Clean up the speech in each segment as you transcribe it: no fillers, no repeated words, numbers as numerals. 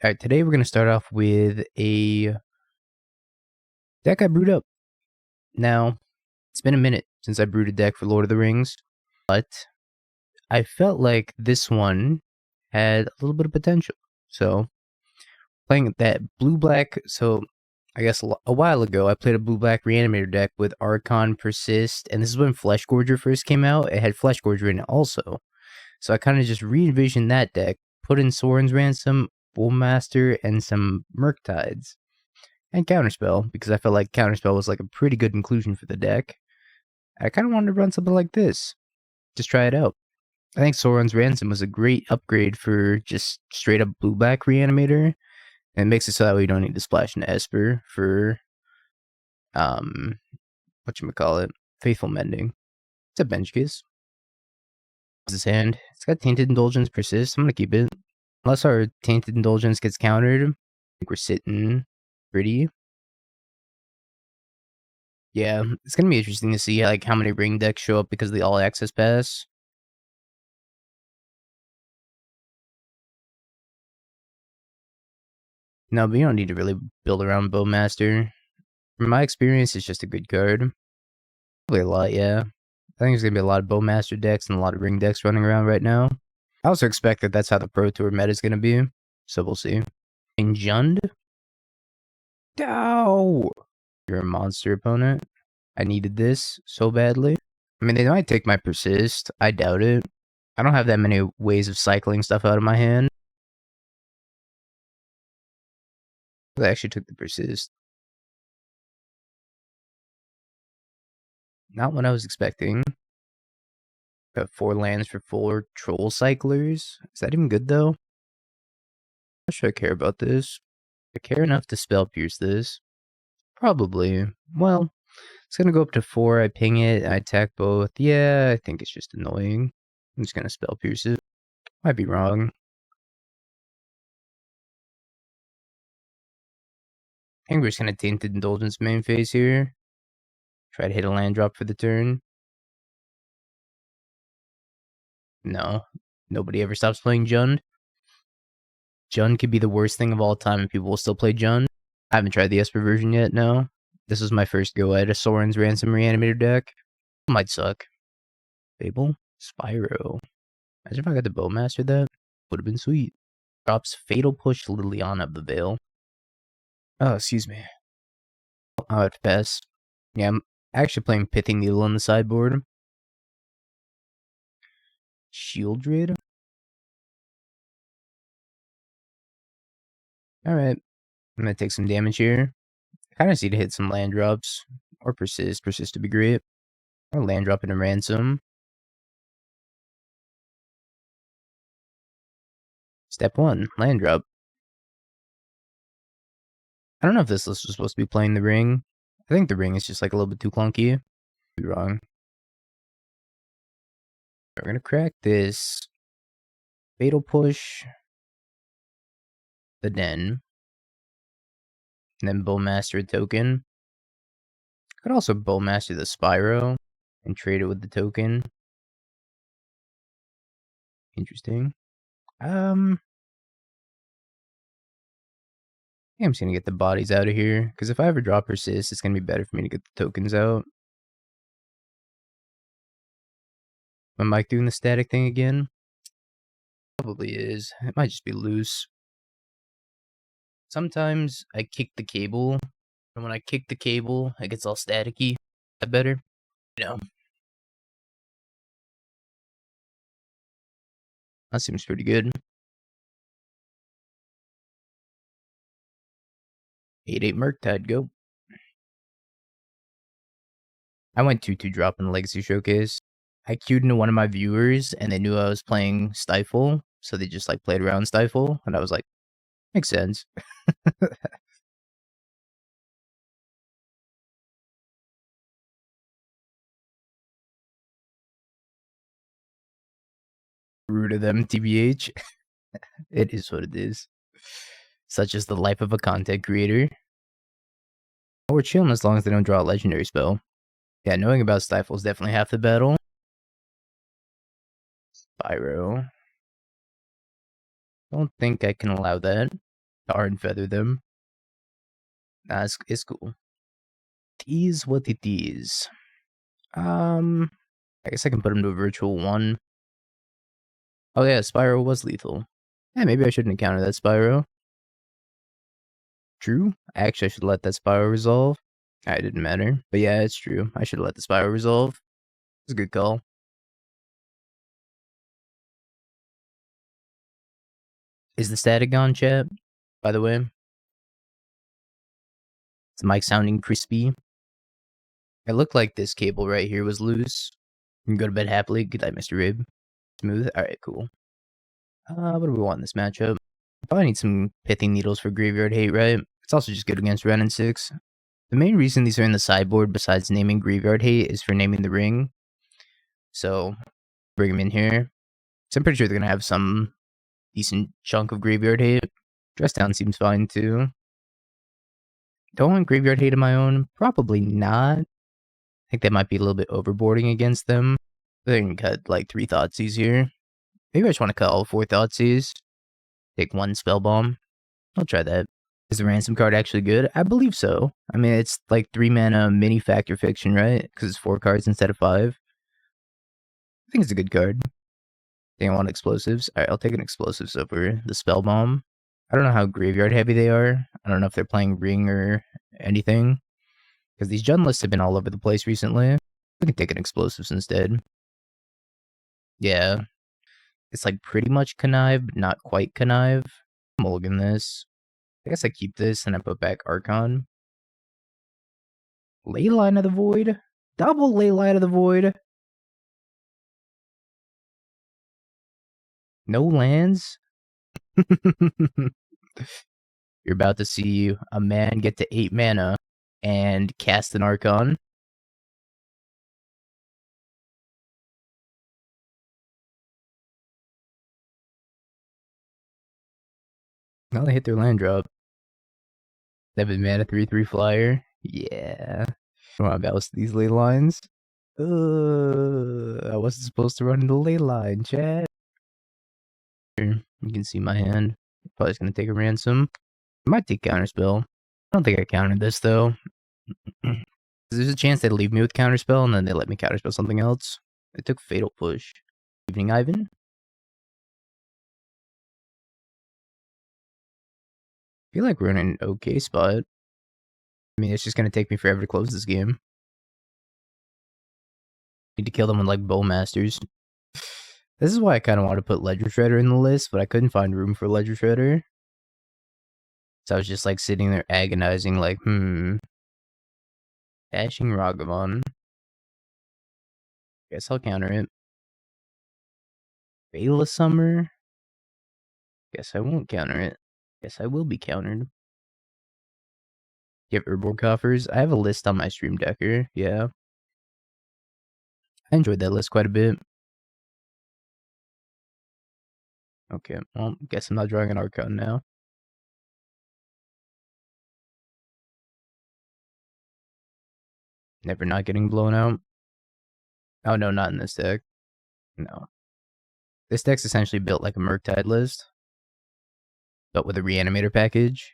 Alright, today we're going to start off with a deck I brewed up. Now, it's been a minute since I brewed a deck for Lord of the Rings, but I felt like this one had a little bit of potential. So, playing that blue-black, so I guess a while ago I played a blue-black Reanimator deck with Archon, Persist, and this is when Fleshgorger first came out. It had Fleshgorger in it also. So I kind of just re-envisioned that deck, put in Sauron's Ransom, Bowmaster, and some Murktides. And Counterspell, because I felt like Counterspell was like a pretty good inclusion for the deck. I kind of wanted to run something like this. Just try it out. I think Sauron's Ransom was a great upgrade for just straight up blue-black Reanimator. And it makes it so that way you don't need to splash an Esper for, whatchamacallit, Faithful Mending. It's a bench kiss. This hand. It's got Tainted Indulgence, Persist. I'm going to keep it. Unless our Tainted Indulgence gets countered, I think we're sitting pretty. Yeah, it's going to be interesting to see like how many ring decks show up because of the all access pass. No, but you don't need to really build around Bowmaster. From my experience, it's just a good card. Probably a lot, yeah. I think there's going to be a lot of Bowmaster decks and a lot of ring decks running around right now. I also expect that that's how the Pro Tour meta is going to be. So we'll see. And Jund? Ow! You're a monster opponent. I needed this so badly. I mean, they might take my Persist. I doubt it. I don't have that many ways of cycling stuff out of my hand. They actually took the Persist. Not what I was expecting. Got 4 lands for 4 troll cyclers. Is that even good though? Not sure I care about this. I care enough to spell pierce this. Probably. Well, it's gonna go up to 4. I ping it. I attack both. Yeah, I think it's just annoying. I'm just gonna spell pierce it. Might be wrong. I think we're just gonna Tainted Indulgence main phase here. Try to hit a land drop for the turn. No. Nobody ever stops playing Jund. Jund could be the worst thing of all time and people will still play Jund. I haven't tried the Esper version yet, no. This was my first go at a Sauron's Ransom Reanimator deck. Might suck. Fable? Spyro. Imagine if I got the Bowmaster that. Would have been sweet. Drops Fatal Push Liliana of the Veil. Oh, excuse me. I'll have to pass. Yeah, I'm actually playing Pithing Needle on the sideboard. Shieldred? Alright. I'm gonna take some damage here. I kinda see to hit some land drops. Or Persist. Persist would be great. Or land drop into Ransom. Step 1, land drop. I don't know if this list was supposed to be playing the ring. I think the ring is just like a little bit too clunky. Could be wrong. We're gonna crack this. Fatal Push. The Den. And then Bowmaster a token. Could also Bowmaster the Spyro and trade it with the token. Interesting. Yeah, I'm just gonna get the bodies out of here. Because if I ever drop Persist, it's gonna be better for me to get the tokens out. Am I doing the static thing again? Probably is. It might just be loose. Sometimes I kick the cable, and when I kick the cable, it gets all staticky. Is that better? No. That seems pretty good. 8/8 Murktide, go. I went 2/2 drop in the Legacy Showcase. I queued into one of my viewers, and they knew I was playing Stifle, so they just like played around Stifle, and I was like, makes sense. Root of them, TBH. It is what it is. Such is the life of a content creator. We're chilling as long as they don't draw a legendary spell. Yeah, knowing about Stifle is definitely half the battle. Spyro. Don't think I can allow that. Tar and feather them. Nah, it's cool. Tease what it is. I guess I can put him to a virtual 1. Oh yeah, Spyro was lethal. Yeah, maybe I shouldn't encounter that Spyro. True. Actually, I should let that Spyro resolve. It didn't matter. But yeah, it's true. I should have let the Spyro resolve. It's a good call. Is the static gone, chat? By the way? Is the mic sounding crispy? It looked like this cable right here was loose. You can go to bed happily. Good night, Mr. Rib. Smooth. Alright, cool. What do we want in this matchup? Probably need some Pithing Needles for Graveyard Hate, right? It's also just good against Ren and 6. The main reason these are in the sideboard, besides naming Graveyard Hate, is for naming the ring. So, bring them in here. So I'm pretty sure they're going to have some decent chunk of Graveyard Hate. Dress Down seems fine, too. Don't want Graveyard Hate of my own? Probably not. I think that might be a little bit overboarding against them. They can cut, like, 3 Thoughtseize here. Maybe I just want to cut all 4 Thoughtseize. Take 1 Spellbomb. I'll try that. Is the Ransom card actually good? I believe so. I mean, it's like 3 mana mini Factor Fiction, right? Because it's 4 cards instead of 5. I think it's a good card. I think I want explosives. Alright, I'll take an explosives over the Spellbomb. I don't know how graveyard heavy they are. I don't know if they're playing Ring or anything. Because these Jund lists have been all over the place recently. We can take an explosives instead. Yeah. It's like pretty much Connive, but not quite Connive. Mulligan this. I guess I keep this and I put back Archon. Leyline of the Void? Double Leyline of the Void? No lands? You're about to see a man get to 8 mana and cast an Archon. Now they hit their land drop. 7 mana, 3/3 flyer. Yeah. Come on, balance these ley lines. I wasn't supposed to run into ley line, chat. Here, you can see my hand. Probably just gonna take a ransom. I might take Counterspell. I don't think I countered this though. There's a chance they leave me with Counterspell and then they let me Counterspell something else. They took Fatal Push. Evening, Ivan. I feel like we're in an okay spot. I mean, it's just gonna take me forever to close this game. Need to kill them with like Bowmasters. This is why I kind of want to put Ledger Shredder in the list, but I couldn't find room for Ledger Shredder. So I was just like sitting there agonizing, like, Dashing Ragavan. Guess I'll counter it. Bela Summer. Guess I won't counter it. Guess I will be countered. You have Urborg Coffers? I have a list on my Stream Decker, yeah. I enjoyed that list quite a bit. Okay, well, guess I'm not drawing an Archon now. Never not getting blown out. Oh no, not in this deck. No. This deck's essentially built like a Murktide list, but with a Reanimator package.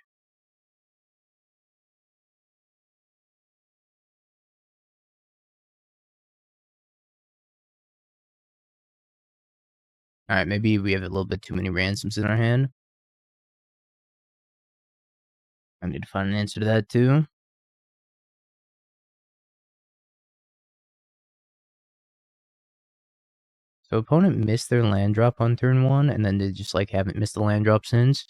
Alright, maybe we have a little bit too many ransoms in our hand. I need to find an answer to that too. So opponent missed their land drop on turn 1, and then they just like haven't missed the land drop since.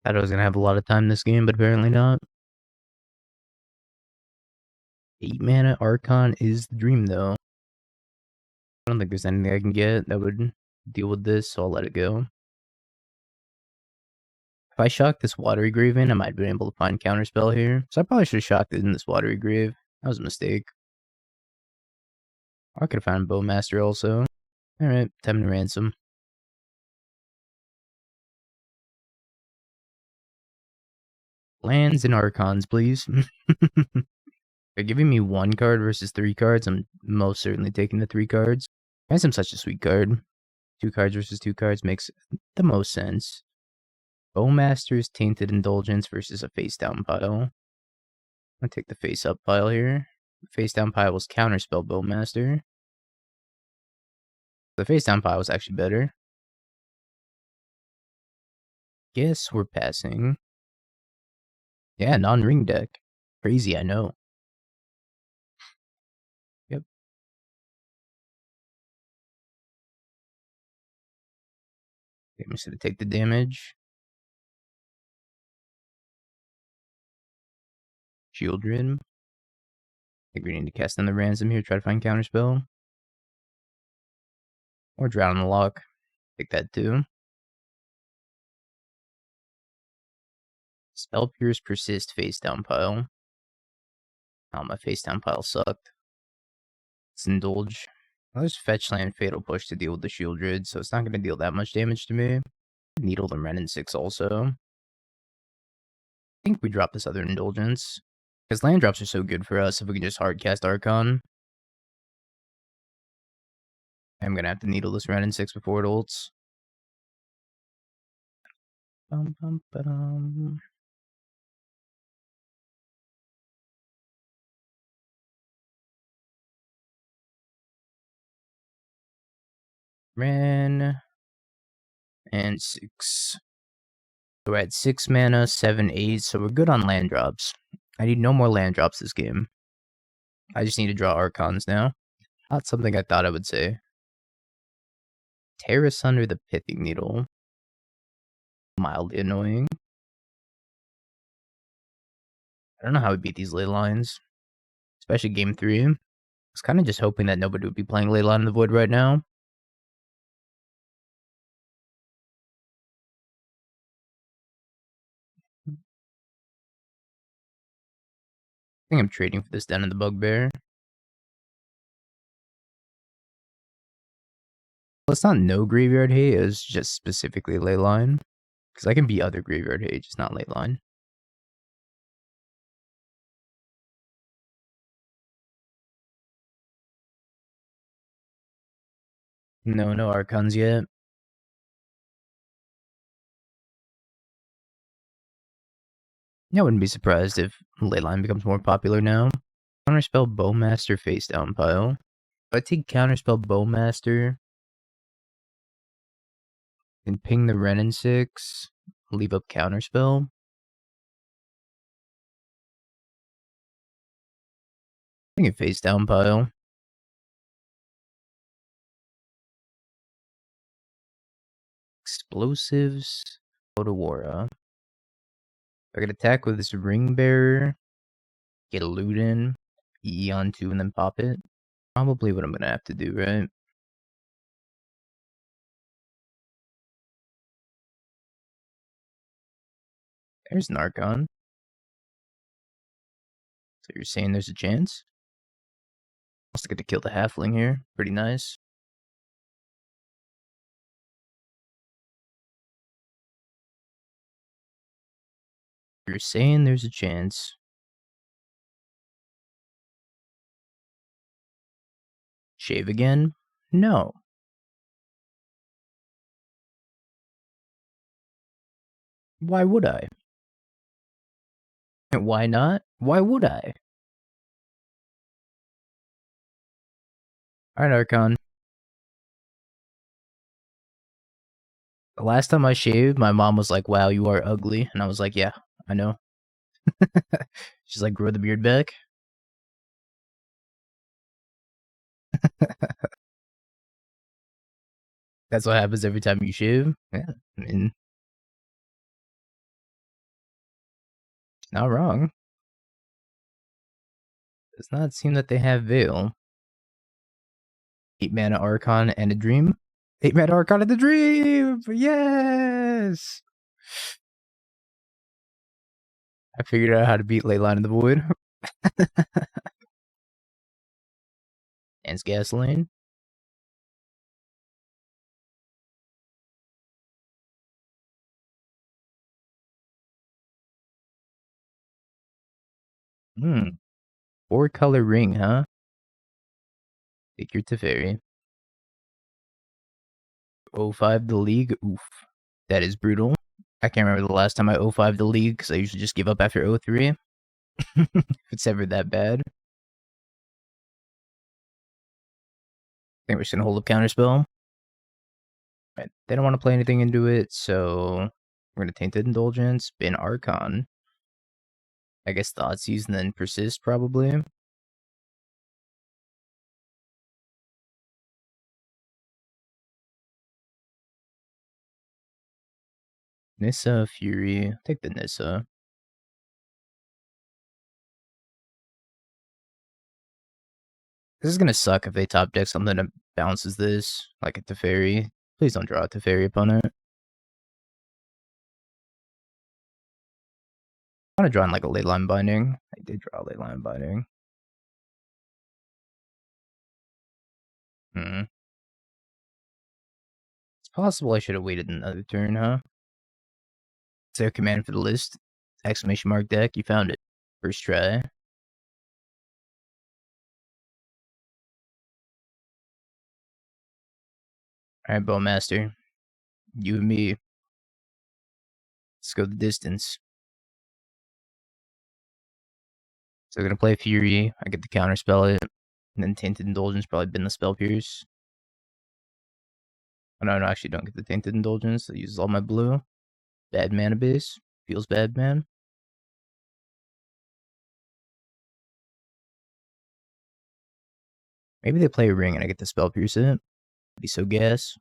Thought I was gonna have a lot of time this game, but apparently not. 8 mana Archon is the dream though. I don't think there's anything I can get that would deal with this, so I'll let it go. If I shocked this Watery Grave in, I might have been able to find Counterspell here. So I probably should have shocked it in this Watery Grave. That was a mistake. I could have found Bowmaster also. Alright, time to ransom. Lands and Archons, please. They're giving me 1 card versus 3 cards. I'm most certainly taking the 3 cards. Ransom's such a sweet card. 2 cards versus 2 cards makes the most sense. Bowmasters, Tainted Indulgence versus a face down pile. I'll take the face up pile here. Face down pile was Counterspell Bowmaster. The face down pile was actually better. Guess we're passing. Yeah, non-ring deck. Crazy, I know. Yep. I'm just gonna take the damage. Children. I think we need to cast on the Ransom here, try to find Counterspell. Or Drown on the Loch. Take that too. Spell Pierce, Persist, face down pile. Oh, my face down pile sucked. Let's Indulge. I'll just fetch land Fatal Push to deal with the Shield Druid, so it's not going to deal that much damage to me. Needle the Ren in 6 also. I think we drop this other Indulgence. Because land drops are so good for us if we can just hardcast Archon. I'm going to have to needle this Ren in 6 before it ults. Bum, bum, ba-dum. Ren and 6. So we're at 6 mana, 7, 8, so we're good on land drops. I need no more land drops this game. I just need to draw Archons now. Not something I thought I would say. Tear Asunder the Pithing Needle. Mildly annoying. I don't know how we beat these ley lines. Especially game 3. I was kind of just hoping that nobody would be playing Leyline in the Void right now. I think I'm trading for this Den of the Bugbear. Well, it's not no Graveyard Hate, it's just specifically Leyline. Because I can be other Graveyard Hate, just not Leyline. No Archons yet. Yeah, I wouldn't be surprised if Leyline becomes more popular now. Counterspell Bowmaster face down pile. If I take Counterspell Bowmaster and ping the Ren in 6, leave up Counterspell. I think it face down pile. Explosives, Otawara. I could attack with this Ring Bearer, get a loot in, E on 2 and then pop it. Probably what I'm gonna have to do, right? There's an Archon. So you're saying there's a chance? Also get to kill the Halfling here. Pretty nice. You're saying there's a chance. Shave again? No. Why would I? Why not? Why would I? Alright, Archon. The last time I shaved, my mom was like, wow, you are ugly. And I was like, yeah, I know. She's like, grow the beard back. That's what happens every time you shave. Yeah, I mean, not wrong. Does not seem that they have Veil. 8 mana Archon and a Dream. 8 mana Archon and a Dream! Yes! I figured out how to beat Leyline in the Void. And Gasoline. Hmm. 4-color ring, huh? Take your Teferi. 05 the league. Oof. That is brutal. I can't remember the last time I 05 the league because I usually just give up after 03. If it's ever that bad. I think we're just going to hold up Counterspell. Right. They don't want to play anything into it, so we're going to Tainted Indulgence, bin Archon. I guess Thoughtseize and then Persist, probably. Nissa, Fury. Take the Nissa. This is going to suck if they top deck something that bounces this, like a Teferi. Please don't draw a Teferi opponent. I want to draw in like a Leyline Binding. I did draw a Leyline Binding. It's possible I should have waited another turn, huh? Is there a command for the list? Exclamation mark deck. You found it. First try. Alright, Bowmaster. You and me. Let's go the distance. So we're gonna play Fury. I get to counterspell it. And then Tainted Indulgence probably bin the Spell Pierce. Oh, no, I actually don't get the Tainted Indulgence. It uses all my blue. Bad mana base. Feels bad, man. Maybe they play a ring and I get the Spell Pierce it. Be so gas.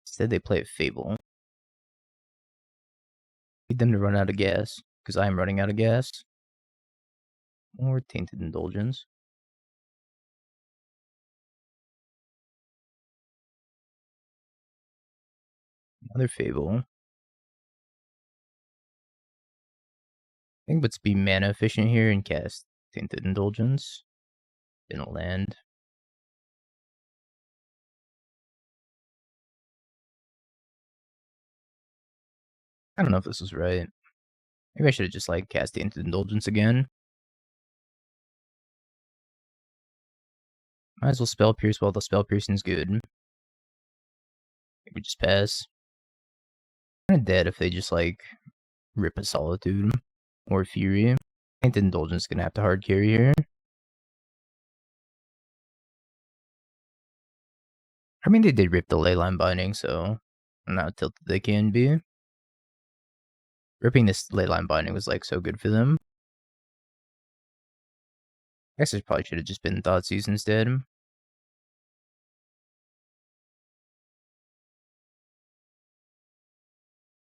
Instead they play a Fable. Need them to run out of gas. Because I am running out of gas. Or Tainted Indulgence. Another Fable. I think let's be mana efficient here and cast Tainted Indulgence. In a land. I don't know if this was right. Maybe I should have just like cast Tainted Indulgence again. Might as well Spell Pierce while the Spell Piercing's good. Maybe just pass. Kinda dead if they just like rip a Solitude or Fury. Tainted Indulgence is gonna have to hard carry here. I mean, they did rip the Leyline Binding, so I'm not tilted they can be. Ripping this Leyline Binding was like so good for them. I guess I probably should have just been Thoughtseize instead.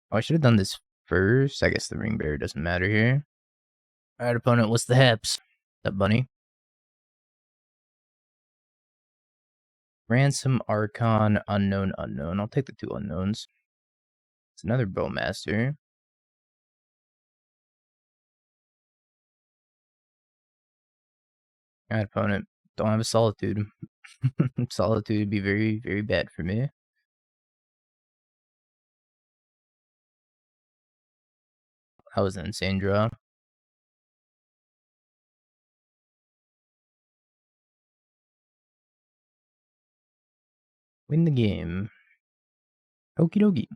Oh, I should have done this first. I guess the Ring Bearer doesn't matter here. Alright, opponent, what's the haps? That bunny? Ransom, Archon, Unknown, Unknown. I'll take the two unknowns. It's another Bowmaster. Alright, opponent. Don't have a Solitude. Solitude would be very, very bad for me. That was an insane draw. Win the game. Okie dokie.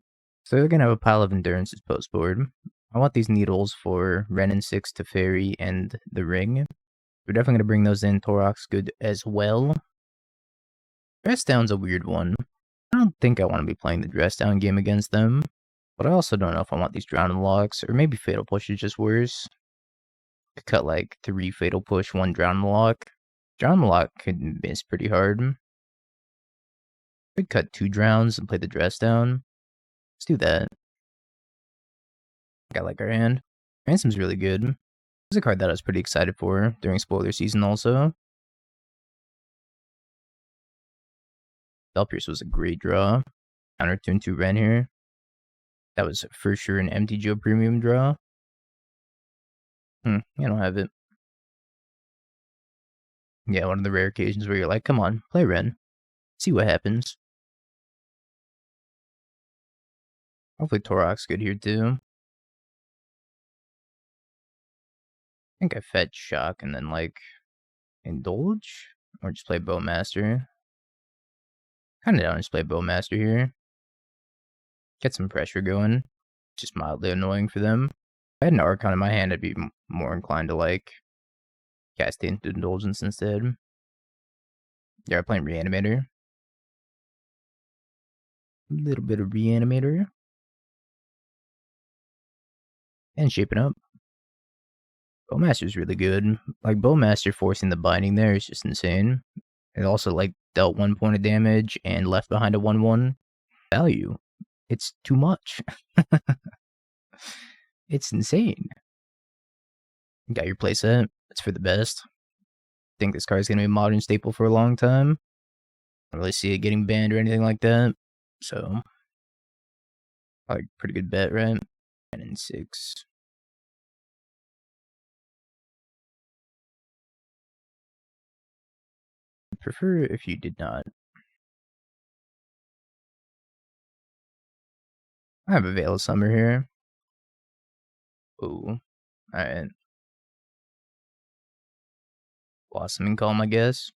So they're gonna have a pile of endurances post board. I want these needles for Ren and 6 to Fairy and the Ring. We're definitely gonna bring those in. Torok's good as well. Dress Down's a weird one. I don't think I want to be playing the Dress Down game against them. But I also don't know if I want these Drowning Locks, or maybe Fatal Push is just worse. Could cut like 3 Fatal Push, 1 Drowning Lock. Drowning Lock could miss pretty hard. Could cut 2 Drowns and play the Dress Down. Let's do that. I like our hand. Ransom's really good. This is a card that I was pretty excited for during spoiler season also. Spellpierce was a great draw. Counter tune 2 Ren here. That was for sure an MTGO premium draw. I don't have it. Yeah, one of the rare occasions where you're like, come on, play Ren. See what happens. Hopefully Torok's good here too. I think I fetch Shock and then like Indulge? Or just play Bowmaster. Kinda down to play Bowmaster here. Get some pressure going. Just mildly annoying for them. If I had an Archon in my hand, I'd be more inclined to, like, cast Tainted Indulgence instead. Yeah, I'm playing Reanimator. A little bit of Reanimator. And shaping up. Bowmaster's really good. Like, Bowmaster forcing the binding there is just insane. It also, like, dealt 1 point of damage and left behind a 1/1 value. It's too much. It's insane. You got your playset. It's for the best. I think this card's gonna be a modern staple for a long time. I don't really see it getting banned or anything like that. So, like, pretty good bet, right? 9 and 6. I'd prefer if you did not. I have a Veil of Summer here. Ooh. Alright. Blossoming Calm, I guess.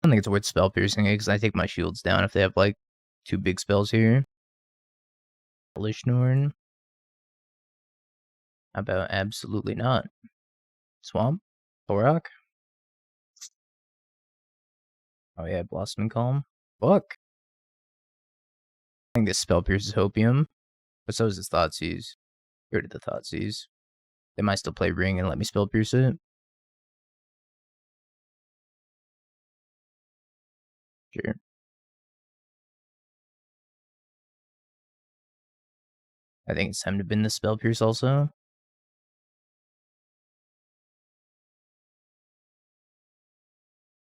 I don't think it's worth spell piercing it because I take my shields down if they have, like, 2 big spells here. Lishnorn. How about absolutely not? Swamp? Korok? Oh yeah, Blossoming Calm. Fuck! I think this spell pierces Hopium, but so is this Thoughtseize. Get rid of the Thoughtseize. They might still play Ring and let me spell pierce it. Sure. I think it's time to bin the spell pierce also.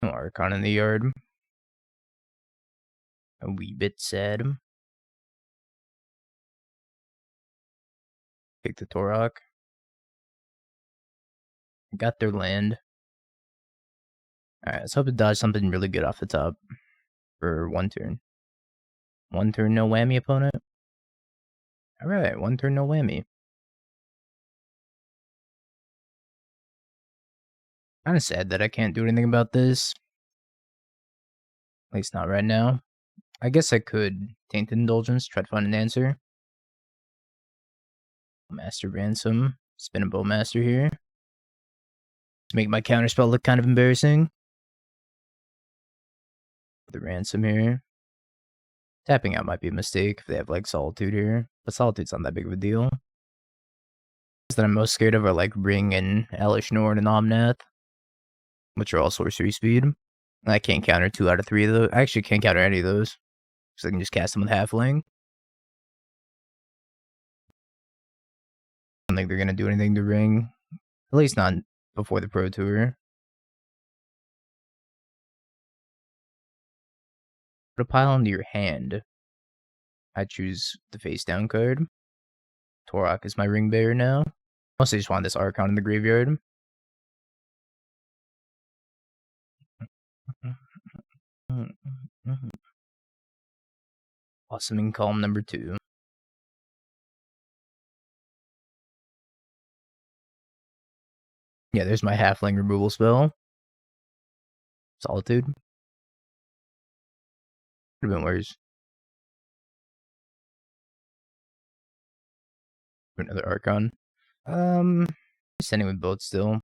No Archon in the yard. A wee bit sad. Pick the Torok. Got their land. Alright, let's hope to dodge something really good off the top. For 1 turn. 1 turn, no whammy, opponent. Alright, 1 turn, no whammy. Kinda sad that I can't do anything about this. At least not right now. I guess I could Tainted Indulgence, try to find an answer. Master Ransom. Spin a Bowmaster here. To make my counterspell look kind of embarrassing. The Ransom here. Tapping out might be a mistake if they have, like, Solitude here. But Solitude's not that big of a deal. That I'm most scared of are, like, Ring and Elesh Norn and Omnath, which are all sorcery speed. And I can't counter 2 out of 3 of those. I actually can't counter any of those. So I can just cast them with Halfling. I don't think they're gonna do anything to Ring. At least not before the Pro Tour. Put a pile into your hand. I choose the face down card. Torok is my ring bearer now. Mostly just want this Archon in the graveyard. Blossoming Calm number 2. Yeah, there's my Halfling removal spell. Solitude. Could have been worse. Another Archon. Sending with both still.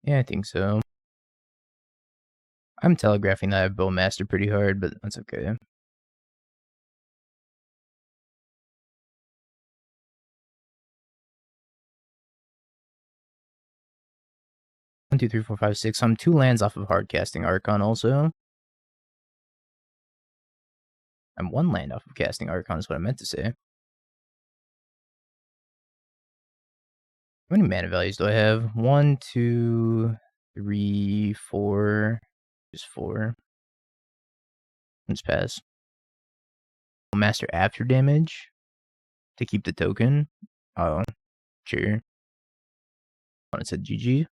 Yeah, I think so. I'm telegraphing that I have Bowmaster pretty hard, but that's okay. One, 2, 3, 4, 5, 6. I'm 2 lands off of hard casting Archon also. I'm 1 land off of casting Archon is what I meant to say. How many mana values do I have? 1, 2, 3, 4. Just 4. Let's pass. Master after damage to keep the token. Oh, sure. It said GG.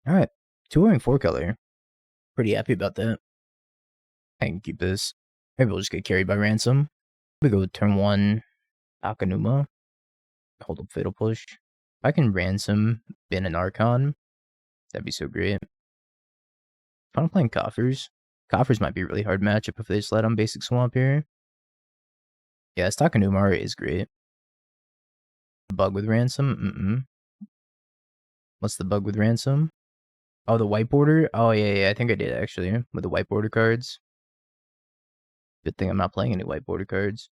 Alright. Touring 4 color. Pretty happy about that. I can keep this. Maybe we'll just get carried by Ransom. We go with turn 1, Takenuma. Hold up Fatal Push. If I can Ransom, bin an Archon, that'd be so great. If I'm playing Coffers, Coffers might be a really hard matchup if they slide on basic Swamp here. Yeah, this Takenuma is great. Bug with Ransom? What's the bug with Ransom? Oh, the white border? Oh, yeah, I think I did, actually, with the white border cards. Good thing I'm not playing any white border cards.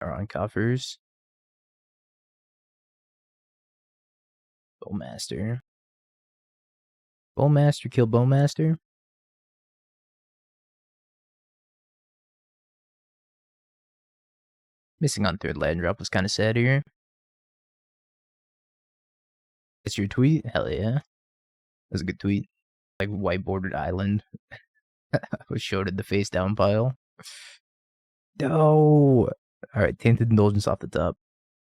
Are on Coffers. Bowmaster. Bowmaster kill Bowmaster? Missing on third land drop was kind of sad here. It's your tweet? Hell yeah. That's a good tweet. Like white bordered island. Was showed in the face down pile. No! Alright, Tainted Indulgence off the top.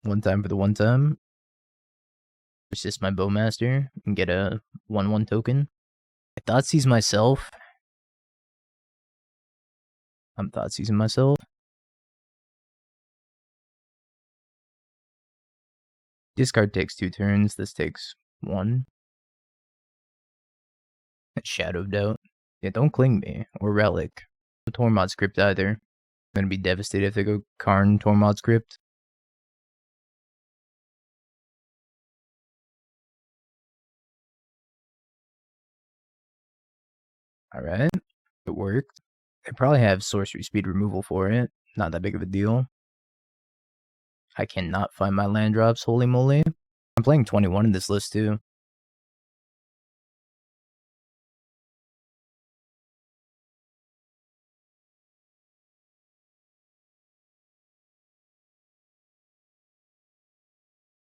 One time for the one time. Persist my Bowmaster and get a 1/1 token. I Thoughtseize myself. I'm Thoughtseizing myself. Discard takes 2 turns. This takes 1. Shadow Doubt. Yeah, don't cling me. Or Relic. No Tormod script either. I'm gonna be devastated if they go Karn Tormod script. Alright. It worked. They probably have sorcery speed removal for it. Not that big of a deal. I cannot find my land drops, holy moly. I'm playing 21 in this list too.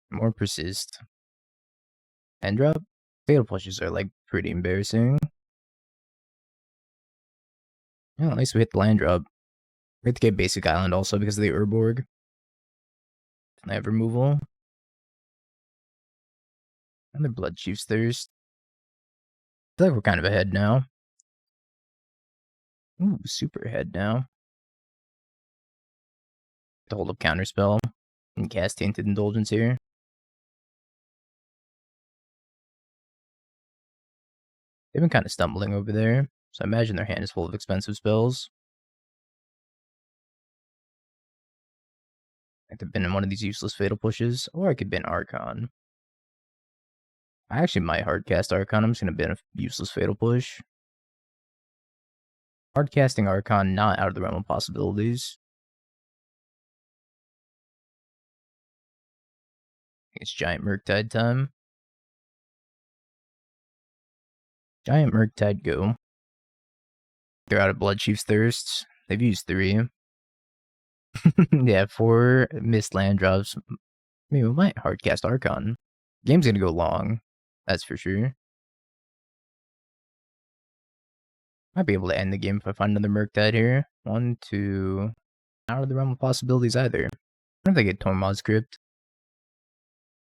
More Persist. End drop? Fatal Pushes are like pretty embarrassing. Yeah, at least we hit the land drop. We have to get Basic Island also because of the Urborg. And I have removal. Another Blood Chief's Thirst. I feel like we're kind of ahead now. Ooh, super ahead now. To hold up Counterspell and cast Tainted Indulgence here. They've been kind of stumbling over there, so I imagine their hand is full of expensive spells. I could bin in one of these useless Fatal Pushes, or I could bin Archon. I actually might hardcast Archon. I'm just going to bin a useless Fatal Push. Hardcasting Archon, not out of the realm of possibilities. It's Giant Murktide time. Giant Murktide go. They're out of Blood Chief's Thirsts. They've used 3. Yeah, 4 missed land drops. Maybe we might hardcast Archon. Game's gonna go long. That's for sure. Might be able to end the game if I find another Murktide here. 1, 2. Not out of the realm of possibilities either. I wonder if they get Tormod script.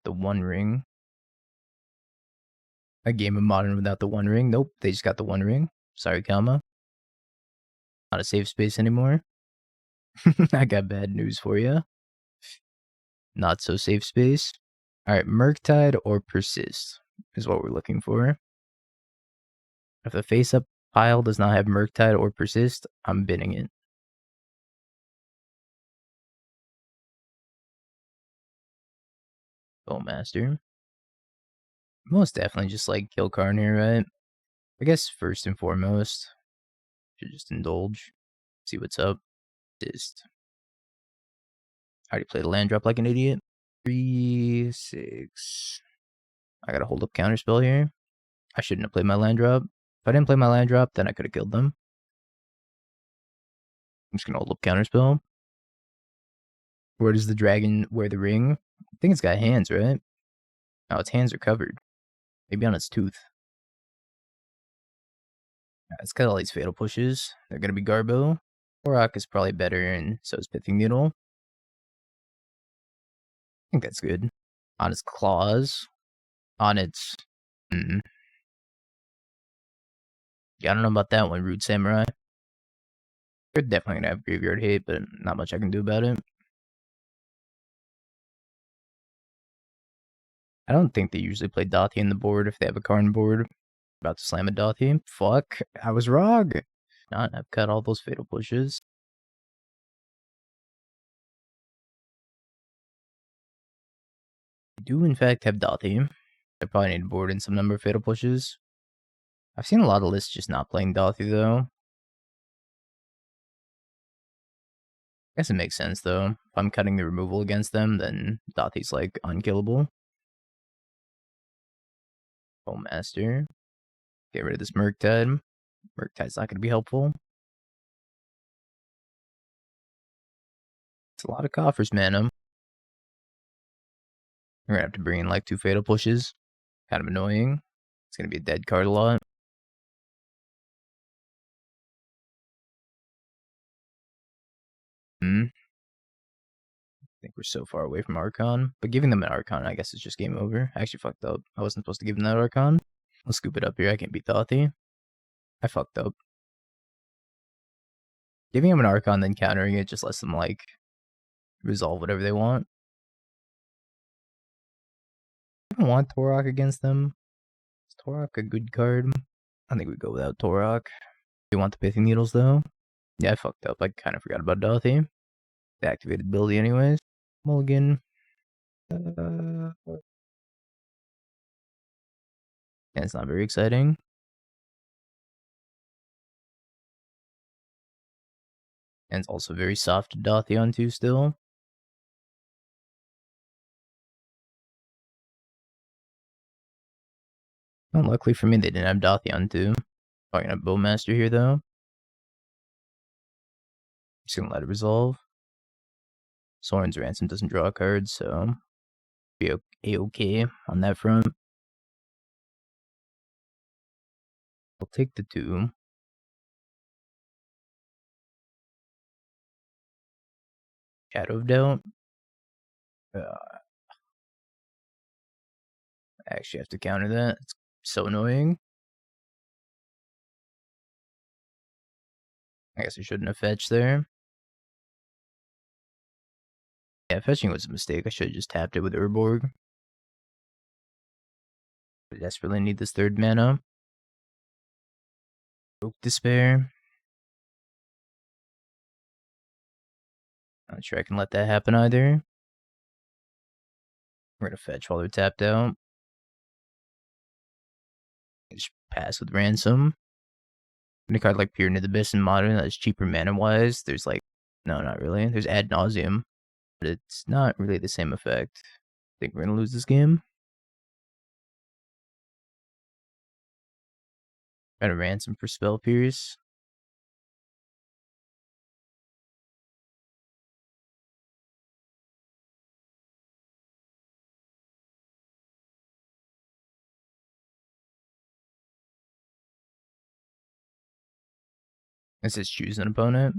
The One Ring. A game of Modern without the One Ring. Nope, they just got the One Ring. Sorry, Kama. Not a safe space anymore. I got bad news for you. Not so safe space. Alright, Murktide or Persist is what we're looking for. If the face-up pile does not have Murktide or Persist, I'm binning it. Bowmaster. Most definitely just like kill Karn here, right? I guess first and foremost, should just indulge. See what's up. Persist. Already played a land drop like an idiot. 3, 6. I gotta hold up Counterspell here. I shouldn't have played my land drop. If I didn't play my land drop, then I could have killed them. I'm just gonna hold up Counterspell. Where does the dragon wear the ring? I think it's got hands, right? Oh, its hands are covered. Maybe on its tooth. It's got all these Fatal Pushes. They're gonna be Garbo. Korok is probably better, and so is Pithing Needle. I think that's good. On its claws. On its... Yeah, I don't know about that one, Rude Samurai. They're definitely gonna have graveyard hate, but not much I can do about it. I don't think they usually play Dothy in the board if they have a Karn board. About to slam a Dothy. Fuck, I was wrong. Not, I've cut all those fatal pushes. I do in fact have Dothy. I probably need to board in some number of fatal pushes. I've seen a lot of lists just not playing Dothy though. I guess it makes sense though. If I'm cutting the removal against them, then Dothy's like unkillable. Bowmaster. Get rid of this Murktide. Murktide's not going to be helpful. It's a lot of coffers, man. We're going to have to bring in like 2 fatal pushes. Kind of annoying. It's going to be a dead card a lot. I think we're so far away from Archon. But giving them an Archon, I guess it's just game over. I actually fucked up. I wasn't supposed to give them that Archon. Let's scoop it up here. I can't beat Dothy. I fucked up. Giving them an Archon, then countering it just lets them like resolve whatever they want. I don't want Torok against them. Is Torok a good card? I think we go without Torok. Do you want the Pithing Needles though? Yeah, I fucked up. I kind of forgot about Dothy. The activated ability anyways. Mulligan. Yeah, it's not very exciting. And it's also very soft to Dothy onto still. Well, luckily for me, they didn't have Dothy onto. Probably gonna have Bowmaster here though. Just gonna let it resolve. Sauron's Ransom doesn't draw a card, so be a-okay on that front. I'll take the 2. Shadow of Doubt. I actually have to counter that. It's so annoying. I guess I shouldn't have fetched there. Yeah, fetching was a mistake. I should have just tapped it with Urborg. I desperately need this 3rd mana. Oak Despair. Not sure I can let that happen either. We're gonna fetch while they're tapped out. Just pass with Ransom. And a card like Pyramid of the Abyss in Modern that's cheaper mana-wise, there's like... No, not really. There's Ad Nauseam. But it's not really the same effect. I think we're gonna lose this game. Got a Ransom for Spell Pierce. This is choose an opponent,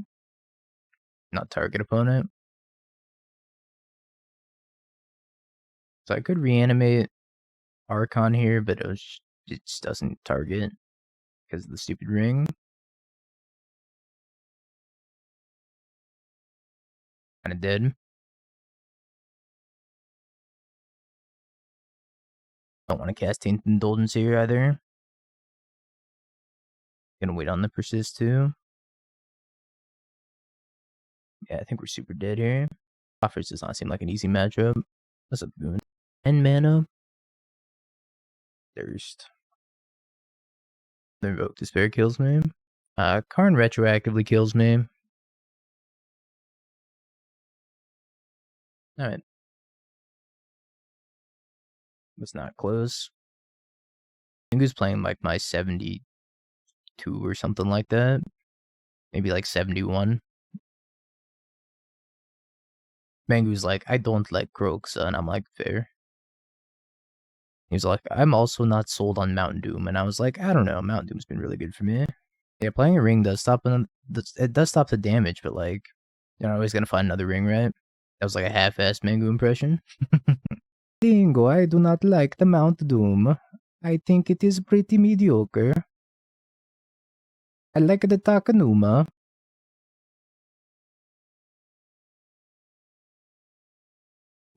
not target opponent. So I could reanimate Archon here, but it just doesn't target because of the stupid ring. Kinda dead. Don't want to cast Tainted Indulgence here either. Gonna wait on the Persist too. Yeah, I think we're super dead here. Offers does not seem like an easy matchup. That's a boon. 10 mana. Thirst. The Invoke Despair kills me. Karn retroactively kills me. Alright. Was not close. I think he was playing like my 72 or something like that. Maybe like 71. Mangu's like, I don't like Croaks, and I'm like, fair. He was like, I'm also not sold on Mountain Doom, and I was like, I don't know, Mountain Doom's been really good for me. Yeah, playing a ring does stop, it does stop the damage, but like, you're always gonna find another ring, right? That was like a half-assed Mangu impression. Dingo, I do not like the Mount Doom. I think it is pretty mediocre. I like the Takenuma.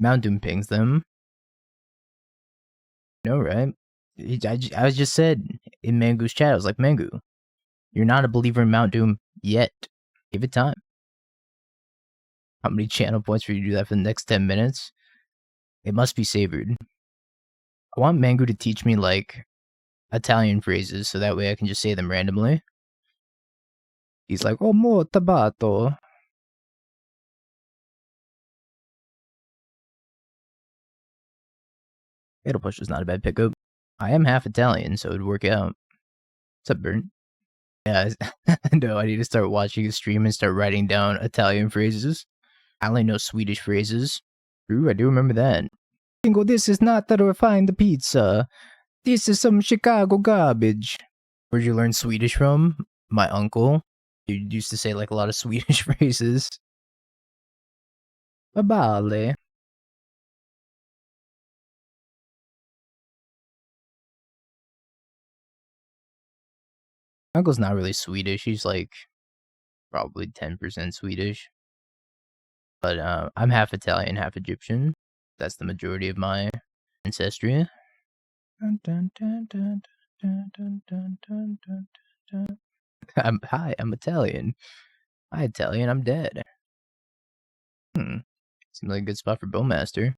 Mount Doom pings them. No, right? I just said in Mangu's chat, I was like, Mangu, you're not a believer in Mount Doom yet. Give it time. How many channel points for you to do that for the next 10 minutes? It must be savored. I want Mangu to teach me, like, Italian phrases so that way I can just say them randomly. He's like, oh, mo tabato. Fatal Push is not a bad pickup. I am half Italian, so it would work out. What's up, Burn? Yeah, no, I need to start watching a stream and start writing down Italian phrases. I only know Swedish phrases. True, I do remember that. This is not a refined pizza. This is some Chicago garbage. Where'd you learn Swedish from? My uncle. He used to say like a lot of Swedish phrases. Babale. Uncle's not really Swedish. He's like probably 10% Swedish. But I'm half Italian, half Egyptian. That's the majority of my ancestry. Hi, I'm Italian. Hi, Italian, I'm dead. Seems like a good spot for Bowmaster.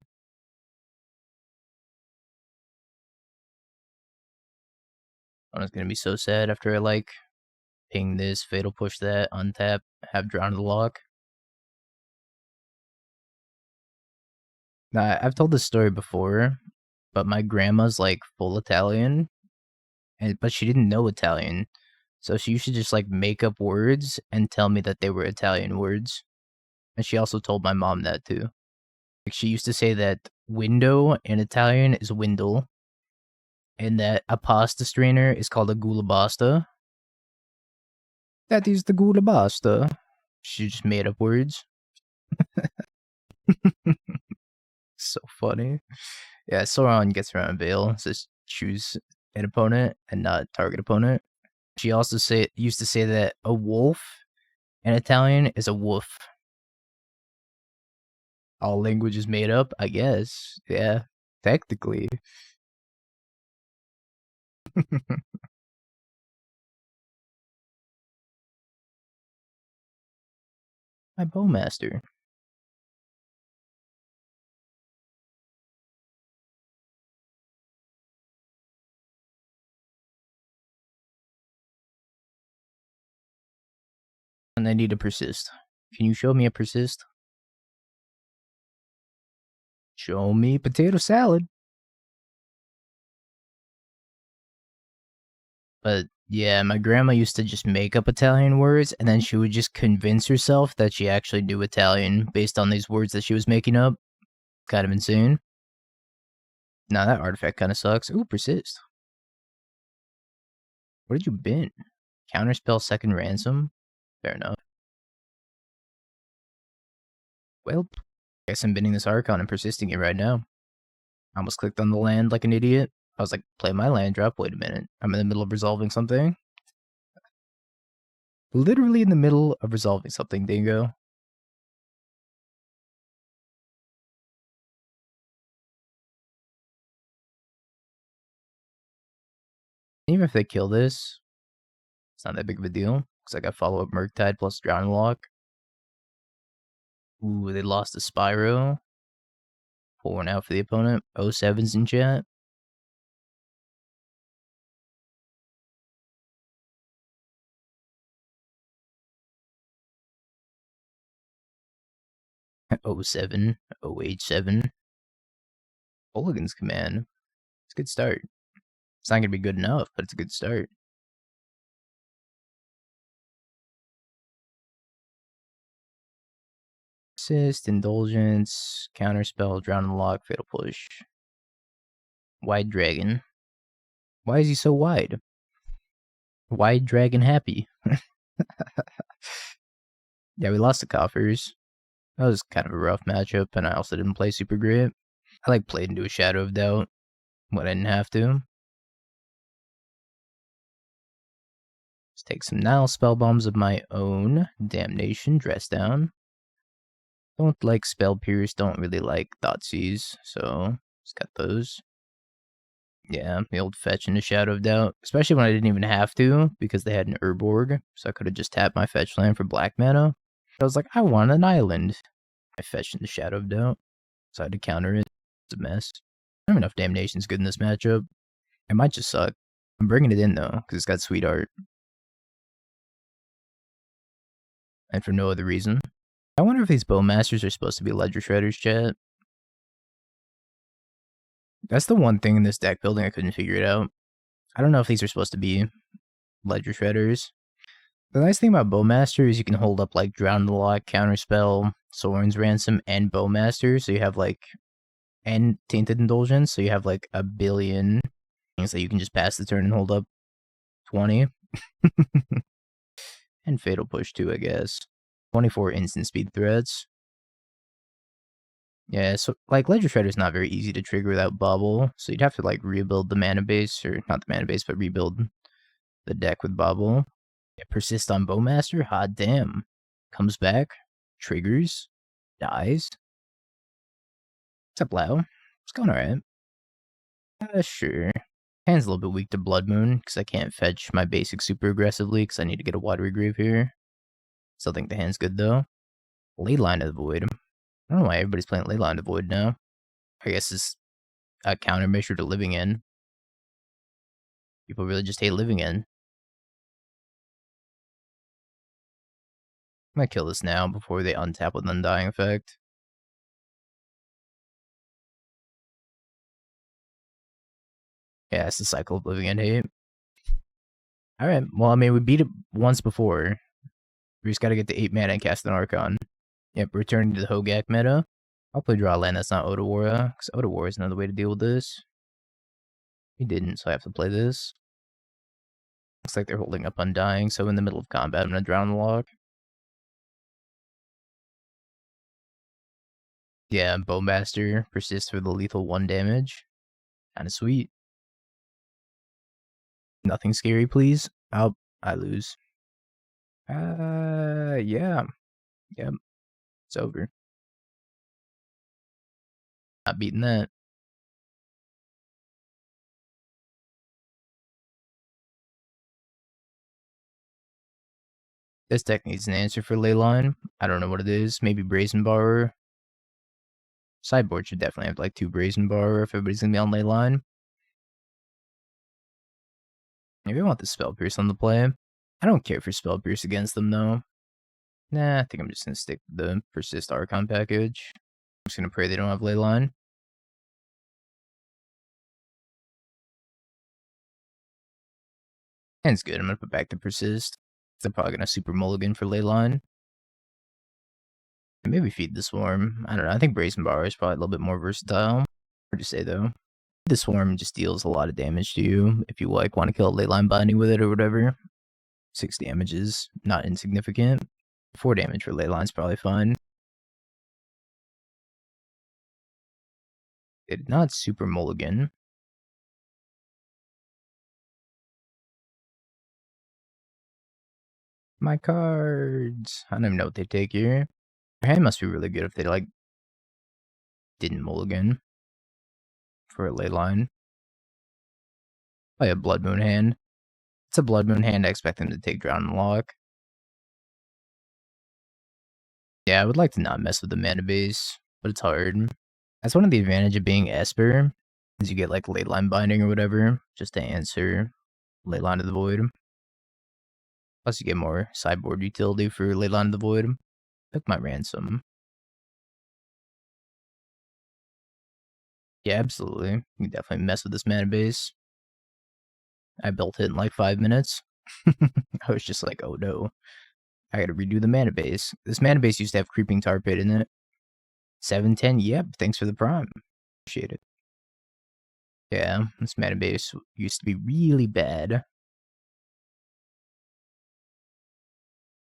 I was gonna be so sad after I like ping this, fatal push that, untap, have drawn the Loch. Now, I've told this story before, but my grandma's like full Italian, but she didn't know Italian. So she used to just like make up words and tell me that they were Italian words. And she also told my mom that too. Like she used to say that window in Italian is windle, and that a pasta strainer is called a gulabasta. That is the gulabasta. She just made up words. So funny. Yeah, Sauron gets around Veil, says choose an opponent and not target opponent. She also used to say that a wolf in Italian is a wolf. All language is made up, I guess. Yeah, technically. My Bowmaster. And I need to persist. Can you show me a persist? Show me potato salad. But yeah, my grandma used to just make up Italian words, and then she would just convince herself that she actually knew Italian based on these words that she was making up. Kind of insane. Nah, that artifact kind of sucks. Ooh, persist. Where did you bin? Counterspell second ransom? Fair enough. Well, I guess I'm binning this Archon and persisting it right now. I almost clicked on the land like an idiot. I was like, play my land drop. Wait a minute. I'm in the middle of resolving something. Literally in the middle of resolving something, dingo. Even if they kill this, it's not that big of a deal. Because I got follow up Murktide plus Drown Loch. Ooh, they lost a Spyro. Pull one out for the opponent. 07's in chat. '07, '07. Mulligan's command. It's a good start. It's not going to be good enough, but it's a good start. Persist, Indulgence, Counterspell, Drown the Loch, Fatal Push. Wide Dragon. Why is he so wide? Wide Dragon happy. Yeah, we lost the coffers. That was kind of a rough matchup, and I also didn't play super great. I like played into a Shadow of Doubt when I didn't have to. Let's take some Nihil Spellbombs of my own. Damnation, Dress Down. Don't like Spell Pierce, don't really like Thoughtseize, so just got those. Yeah, the old fetch into Shadow of Doubt, especially when I didn't even have to, because they had an Urborg, so I could have just tapped my fetch land for black mana. But I was like, I want an island. I fetched into Shadow of Doubt, so I had to counter it. It's a mess. I don't even know if Damnation's good in this matchup. It might just suck. I'm bringing it in, though, because it's got Sweetheart. And for no other reason. I wonder if these Bowmasters are supposed to be Ledger Shredders, chat. That's the one thing in this deck building I couldn't figure it out. I don't know if these are supposed to be Ledger Shredders. The nice thing about Bowmaster is you can hold up like Drown the Loch, Counterspell, Soaring's Ransom, and Bowmaster, so you have like, and Tainted Indulgence, so you have like a billion things that you can just pass the turn and hold up 20. And Fatal Push too, I guess. 24 instant speed threats. Yeah, so like Ledger Shredder is not very easy to trigger without Bobble, so you'd have to like rebuild the mana base, or not the mana base, but rebuild the deck with Bobble. Yeah, Persist on Bowmaster, hot damn. Comes back, triggers, dies. What's up, Lau? It's going alright. Sure. Hand's a little bit weak to Blood Moon, because I can't fetch my basic super aggressively, because I need to get a Watery Grave here. Still think the hand's good, though. Leyline of the Void. I don't know why everybody's playing Leyline of the Void now. I guess it's a countermeasure to Living In. People really just hate Living In. I'm gonna kill this now before they untap with Undying Effect. Yeah, it's the cycle of Living In hate. Alright, well, I mean, we beat it once before. We just gotta get the 8 mana and cast an Archon. Yep, returning to the Hogak meta. I'll play draw land that's not Otawara, because Otawara is another way to deal with this. He didn't, so I have to play this. Looks like they're holding up Undying, so in the middle of combat, I'm gonna drown the Loch. Yeah, Bowmaster persists for the lethal 1 damage. Kinda sweet. Nothing scary, please. I lose. Yeah. Yep. It's over. Not beating that. This deck needs an answer for Leyline. I don't know what it is. Maybe Brazen Borrower. Sideboard should definitely have like 2 Brazen Borrower if everybody's gonna be on Leyline. Maybe I want the Spell Pierce on the play. I don't care for Spell Pierce against them though. Nah, I think I'm just gonna stick with the Persist Archon package. I'm just gonna pray they don't have Leyline. Hand's good. I'm gonna put back the Persist. They're probably gonna super mulligan for Leyline. And maybe feed the Swarm. I don't know. I think Brazen Borrower is probably a little bit more versatile. Hard to say though. The Swarm just deals a lot of damage to you if you like want to kill a Leyline binding with it or whatever. 6 damage is not insignificant. 4 damage for Leyline's probably fine. They did not super mulligan. My cards. I don't even know what they take here. Their hand must be really good if they like didn't mulligan for a Leyline. Play a Blood Moon hand. It's a Blood Moon hand. I expect them to take Drown the Loch. Yeah, I would like to not mess with the mana base, but it's hard. That's one of the advantages of being Esper, is you get like Leyline binding or whatever, just to answer Leyline of the Void. Plus you get more sideboard utility for Leyline of the Void. Pick my Ransom. Yeah, absolutely. You can definitely mess with this mana base. I built it in like 5 minutes. I was just like, oh no. I gotta redo the mana base. This mana base used to have Creeping Tar Pit in it. 710, yep, thanks for the prime. Appreciate it. Yeah, this mana base used to be really bad.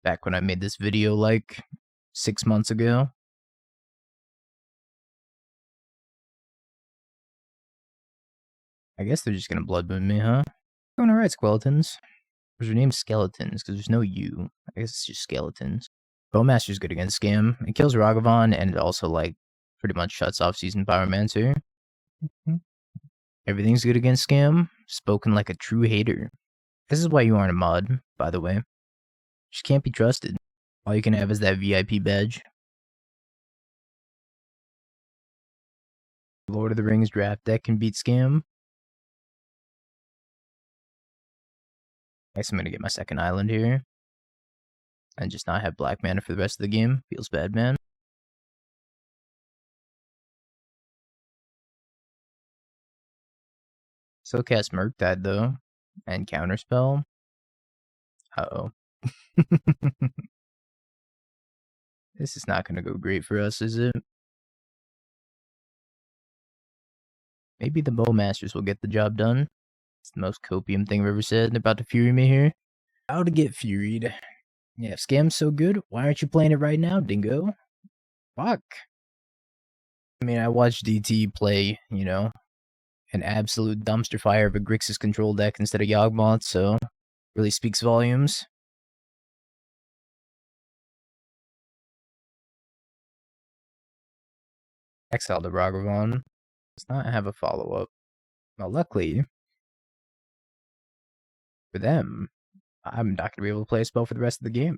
Back when I made this video like 6 months ago. I guess they're just gonna Blood Moon me, huh? Going alright, Skeletons. There's your name Skeletons, because there's no U. I guess it's just Skeletons. Bowmaster's good against Scam. It kills Ragavan, and it also, like, pretty much shuts off Seasoned Pyromancer. Everything's good against Scam. Spoken like a true hater. This is why you aren't a mod, by the way. Just can't be trusted. All you can have is that VIP badge. Lord of the Rings draft deck can beat Scam. I guess I'm gonna get my second island here. And just not have black mana for the rest of the game. Feels bad, man. So cast Murktide, though. And Counterspell. Uh-oh. This is not gonna go great for us, is it? Maybe the Bowmasters will get the job done. It's the most copium thing I've ever said. They're about to fury me here. How to get furied. Yeah, if Scam's so good, why aren't you playing it right now, dingo? Fuck. I mean, I watched DT play, you know, an absolute dumpster fire of a Grixis control deck instead of Yawgmoth, so really speaks volumes. Exile the Ragavan. Does not have a follow-up. Well, luckily for them, I'm not going to be able to play a spell for the rest of the game.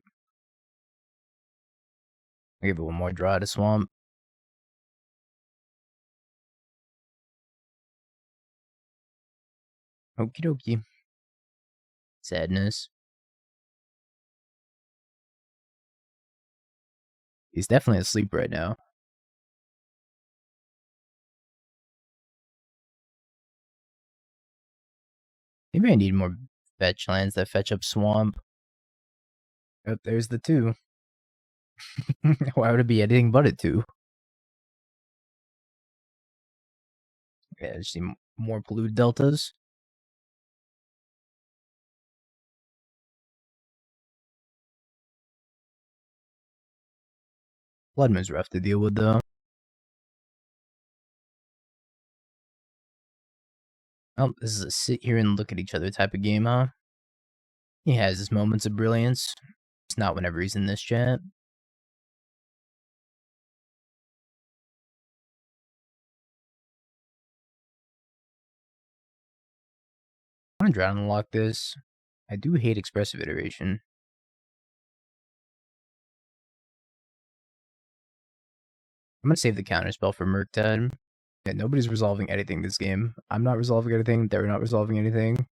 I'll give it one more draw to Swamp. Okie dokie. Sadness. He's definitely asleep right now. Maybe I need more fetch lands that fetch up Swamp. Oh, there's the 2. Why would it be anything but a 2? Yeah, just need more Polluted Deltas. Bloodmoon's rough to deal with, though. Oh, this is a sit here and look at each other type of game, huh? He has his moments of brilliance. It's not whenever he's in this chat. I want to drown unlock this. I do hate expressive iteration. I'm gonna save the counterspell for Murktide. Yeah, nobody's resolving anything this game. I'm not resolving anything. They're not resolving anything.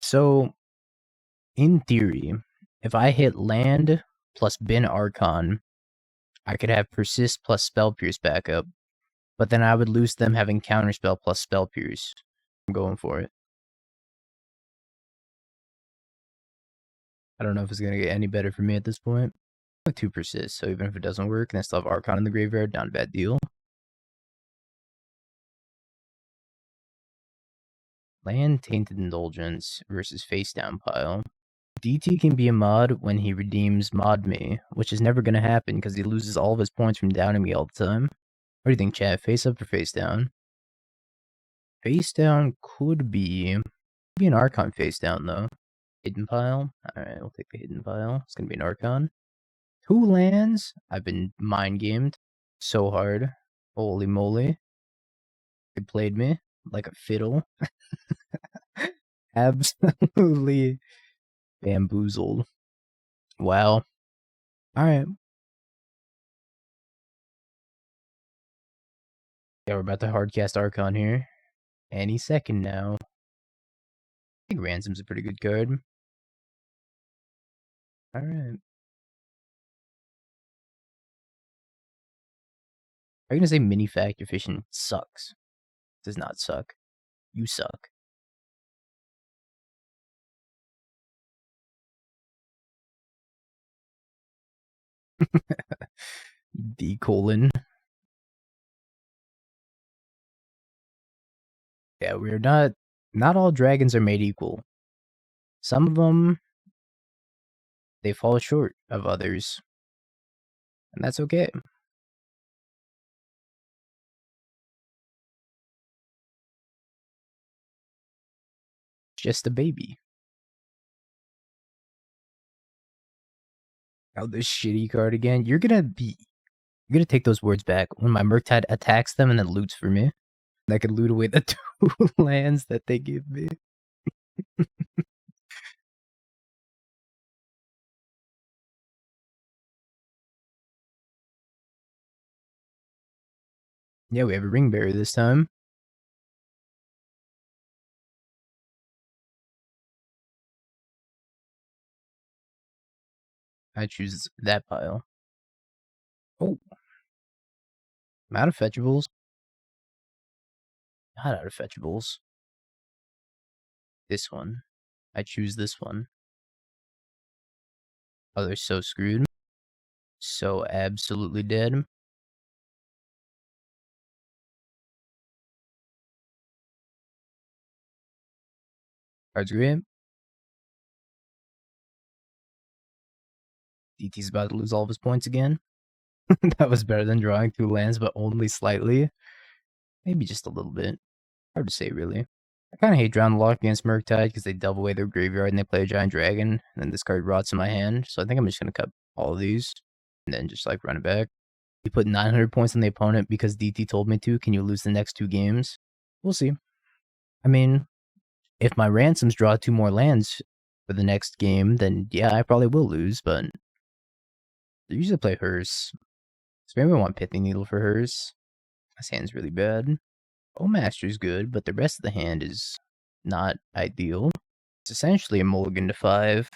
So, in theory, if I hit land plus bin Archon, I could have Persist plus Spell Pierce backup. But then I would lose them having Counterspell plus Spell Pierce. I'm going for it. I don't know if it's going to get any better for me at this point. I have 2 Persist, so even if it doesn't work, and I still have Archon in the graveyard, not a bad deal. Land Tainted Indulgence versus Face Down Pile. DT can be a mod when he redeems Mod Me, which is never going to happen because he loses all of his points from downing me all the time. What do you think, chat? Face up or face down? Face down could be an Archon face down, though. Hidden Pile? Alright, we'll take the Hidden Pile. It's going to be an Archon. 2 lands? I've been mind gamed so hard. Holy moly. It played me like a fiddle. Absolutely bamboozled. Wow. Alright. Yeah, we're about to hardcast Archon here. Any second now. I think Ransom's a pretty good card. Alright. Are you gonna say mini factor fishing sucks? It does not suck. You suck. D colon. Yeah, we're not all dragons are made equal. Some of them, they fall short of others. And that's okay. Just a baby. Oh, this shitty card again. You're gonna take those words back when my Murktide attacks them and then loots for me. I could loot away the 2 lands that they give me. Yeah, we have a Ring Bearer this time. I choose that pile. Oh. I'm out of fetchables. Not out of fetchables. This one. I choose this one. Oh, they're so screwed. So absolutely dead. Cards great. DT's about to lose all of his points again. That was better than drawing 2 lands, but only slightly. Maybe just a little bit. Hard to say, really. I kind of hate drawing the Loch against Murktide because they double away their graveyard and they play a giant dragon, and then this card rots in my hand. So I think I'm just going to cut all of these and then just like run it back. You put 900 points on the opponent because DT told me to. Can you lose the next 2 games? We'll see. I mean, if my Ransoms draw 2 more lands for the next game, then yeah, I probably will lose, but they usually play hers. So maybe I want Pithing Needle for hers. This hand's really bad. Bowmaster's good, but the rest of the hand is not ideal. It's essentially a mulligan to 5.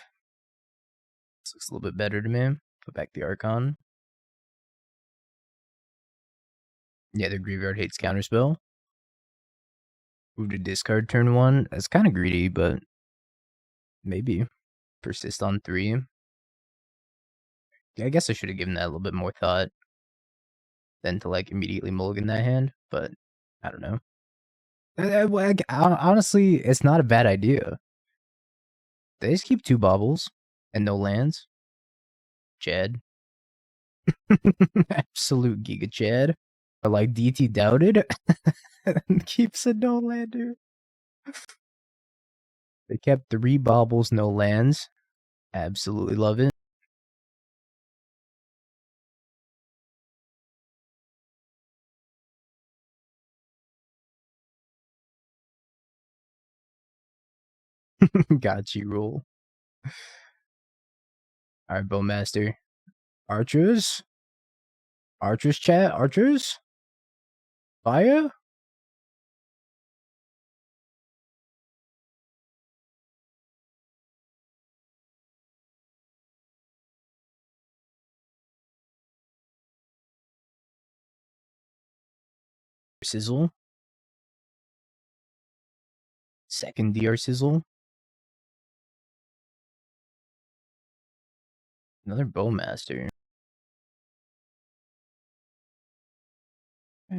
This looks a little bit better to me. Put back the Archon. Yeah, their graveyard hates Counterspell. Move to discard turn 1. That's kind of greedy, but maybe. Persist on 3. Yeah, I guess I should have given that a little bit more thought than to like immediately mulligan that hand, but I don't know. Honestly, it's not a bad idea. They just keep 2 baubles and no lands. Chad. Absolute Giga Chad. Or like DT doubted and keeps a no lander. They kept 3 baubles, no lands. Absolutely love it. Got you, rule. Alright, Bowmaster. Archers? Archers, chat? Archers? Fire? Sizzle. Second DR Sizzle. Another Bowmaster. I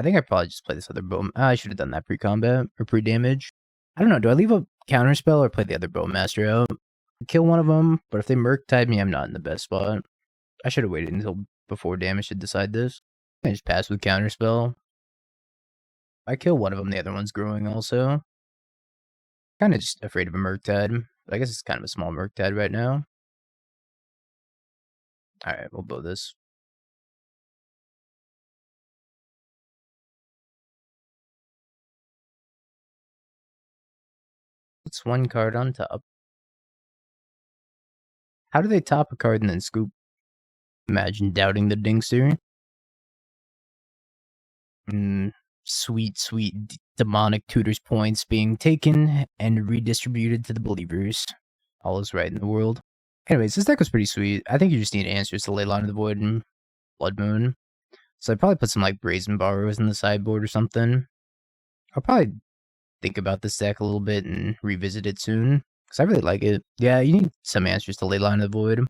think I probably just play this other bow. I should have done that pre-combat or pre-damage. I don't know. Do I leave a counterspell or play the other Bowmaster out? Kill one of them, but if they Murktide me, I'm not in the best spot. I should have waited until before damage to decide this. I just pass with counterspell. I kill one of them, the other one's growing also. Kind of just afraid of a Murktide. I guess it's kind of a small Murktide right now. Alright, we'll bow this. It's 1 card on top. How do they top a card and then scoop? Imagine doubting the Dingster. Sweet, sweet demonic tutor's points being taken and redistributed to the believers. All is right in the world. Anyways, this deck was pretty sweet. I think you just need answers to Leyline of the Void and Blood Moon. So I'd probably put some like Brazen Borrowers in the sideboard or something. I'll probably think about this deck a little bit and revisit it soon. Because I really like it. Yeah, you need some answers to Leyline of the Void. I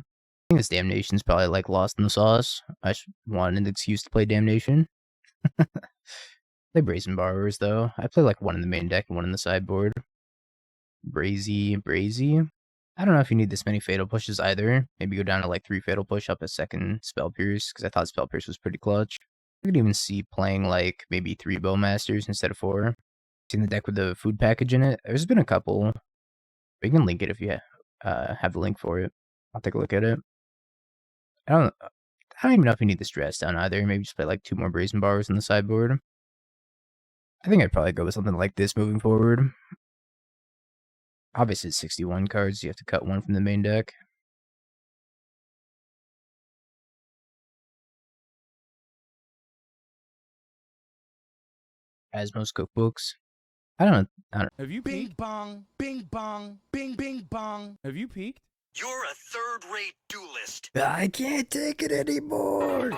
think this Damnation's probably like lost in the sauce. I just wanted an excuse to play Damnation. Play Brazen Borrowers though. I play like 1 in the main deck and 1 in the sideboard. Brazy. I don't know if you need this many Fatal Pushes either. Maybe go down to like 3 Fatal Push up a second Spell Pierce, because I thought Spell Pierce was pretty clutch. I could even see playing like maybe 3 Bowmasters instead of 4. Seen the deck with the food package in it? There's been a couple. We can link it if you have the link for it. I'll take a look at it. I don't even know if you need the stress down either. Maybe just play like 2 more Brazen Bars in the sideboard. I think I'd probably go with something like this moving forward. Obviously, it's 61 cards. So you have to cut 1 from the main deck. As most cookbooks. I don't know. Have you peeked? Bing bong, bing bong, bing bing bong. Have you peeked? You're a third-rate duelist. I can't take it anymore.